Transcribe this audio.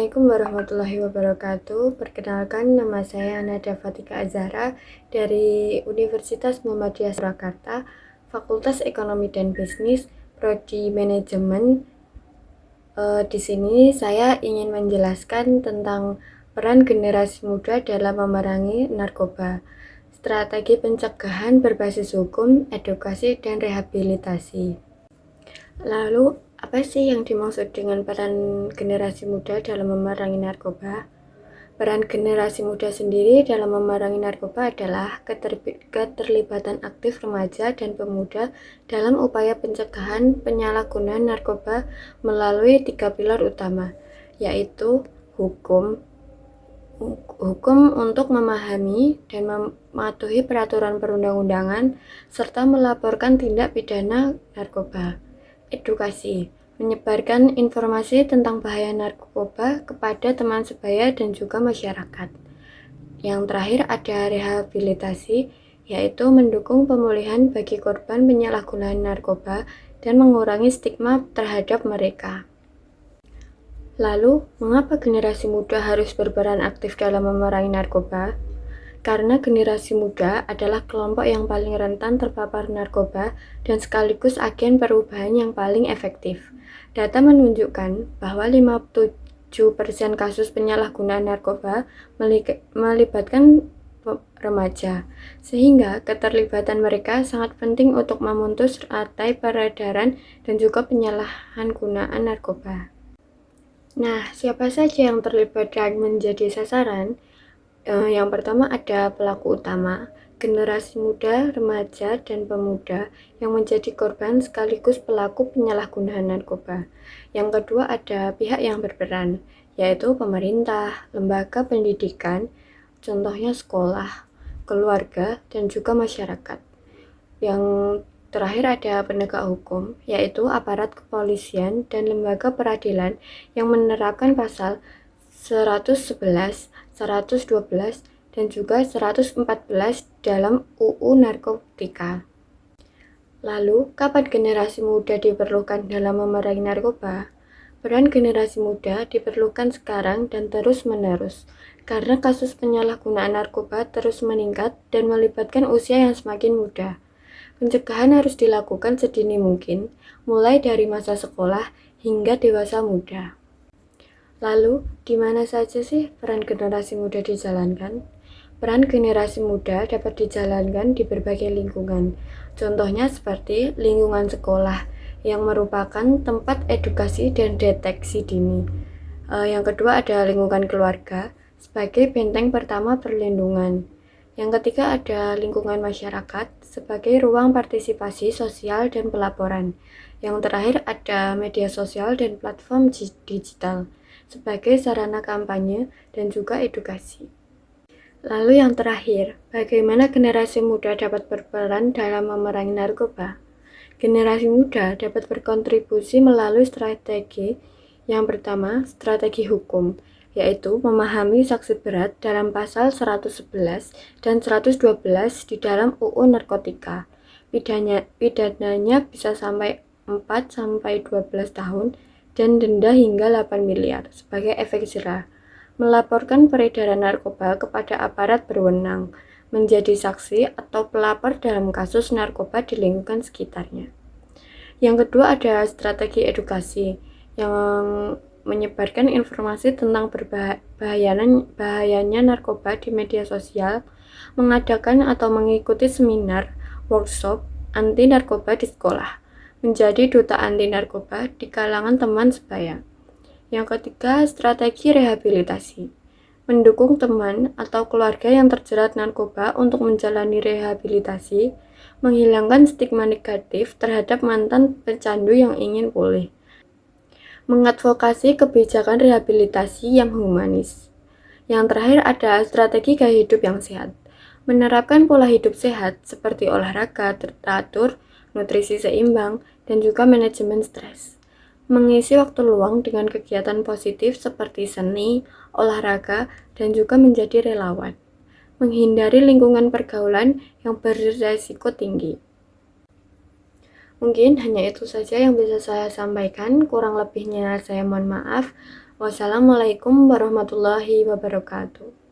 Assalamualaikum warahmatullahi wabarakatuh. Perkenalkan, nama saya Nada Fatika Azhara dari Universitas Muhammadiyah Surakarta, Fakultas Ekonomi dan Bisnis, Prodi Manajemen. Di sini saya ingin menjelaskan tentang peran generasi muda dalam memerangi narkoba, strategi pencegahan berbasis hukum, edukasi, dan rehabilitasi. Lalu, apa sih yang dimaksud dengan peran generasi muda dalam memerangi narkoba? Peran generasi muda sendiri dalam memerangi narkoba adalah keterlibatan aktif remaja dan pemuda dalam upaya pencegahan penyalahgunaan narkoba melalui 3 pilar utama, yaitu hukum untuk memahami dan mematuhi peraturan perundang-undangan, serta melaporkan tindak pidana narkoba. Edukasi, menyebarkan informasi tentang bahaya narkoba kepada teman sebaya dan juga masyarakat. Yang terakhir ada rehabilitasi, yaitu mendukung pemulihan bagi korban penyalahgunaan narkoba dan mengurangi stigma terhadap mereka. Lalu, mengapa generasi muda harus berperan aktif dalam memerangi narkoba? Karena generasi muda adalah kelompok yang paling rentan terpapar narkoba dan sekaligus agen perubahan yang paling efektif. Data menunjukkan bahwa 57% kasus penyalahgunaan narkoba melibatkan remaja, sehingga keterlibatan mereka sangat penting untuk memutus rantai peredaran dan juga penyalahgunaan narkoba. Nah, siapa saja yang terlibat dan menjadi sasaran? Yang pertama ada pelaku utama, generasi muda, remaja, dan pemuda yang menjadi korban sekaligus pelaku penyalahgunaan narkoba. Yang kedua ada pihak yang berperan, yaitu pemerintah, lembaga pendidikan, contohnya sekolah, keluarga, dan juga masyarakat. Yang terakhir ada penegak hukum, yaitu aparat kepolisian dan lembaga peradilan yang menerapkan pasal 111, 112, dan juga 114 dalam UU Narkotika. Lalu, kapan generasi muda diperlukan dalam memerangi narkoba? Peran generasi muda diperlukan sekarang dan terus-menerus, karena kasus penyalahgunaan narkoba terus meningkat dan melibatkan usia yang semakin muda. Pencegahan harus dilakukan sedini mungkin, mulai dari masa sekolah hingga dewasa muda. Lalu, di mana saja sih peran generasi muda dijalankan? Peran generasi muda dapat dijalankan di berbagai lingkungan. Contohnya seperti lingkungan sekolah, yang merupakan tempat edukasi dan deteksi dini. Yang kedua ada lingkungan keluarga, sebagai benteng pertama perlindungan. Yang ketiga ada lingkungan masyarakat, sebagai ruang partisipasi sosial dan pelaporan. Yang terakhir ada media sosial dan platform digital, sebagai sarana kampanye dan juga edukasi. Lalu yang terakhir, bagaimana generasi muda dapat berperan dalam memerangi narkoba? Generasi muda dapat berkontribusi melalui strategi. Yang pertama, strategi hukum, yaitu memahami sanksi berat dalam pasal 111 dan 112 di dalam UU Narkotika. Pidananya bisa sampai 4-12 tahun dan denda hingga 8 miliar sebagai efek jerah. Melaporkan peredaran narkoba kepada aparat berwenang, menjadi saksi atau pelapor dalam kasus narkoba di lingkungan sekitarnya. Yang kedua ada strategi edukasi, yang menyebarkan informasi tentang bahayanya narkoba di media sosial, mengadakan atau mengikuti seminar, workshop anti narkoba di sekolah, menjadi duta anti narkoba di kalangan teman sebaya. Yang ketiga, strategi rehabilitasi, mendukung teman atau keluarga yang terjerat narkoba untuk menjalani rehabilitasi, menghilangkan stigma negatif terhadap mantan pecandu yang ingin pulih, mengadvokasi kebijakan rehabilitasi yang humanis. Yang terakhir ada strategi gaya hidup yang sehat, menerapkan pola hidup sehat seperti olahraga teratur, nutrisi seimbang, dan juga manajemen stres. Mengisi waktu luang dengan kegiatan positif seperti seni, olahraga, dan juga menjadi relawan. Menghindari lingkungan pergaulan yang berisiko tinggi. Mungkin hanya itu saja yang bisa saya sampaikan, kurang lebihnya saya mohon maaf. Wassalamualaikum warahmatullahi wabarakatuh.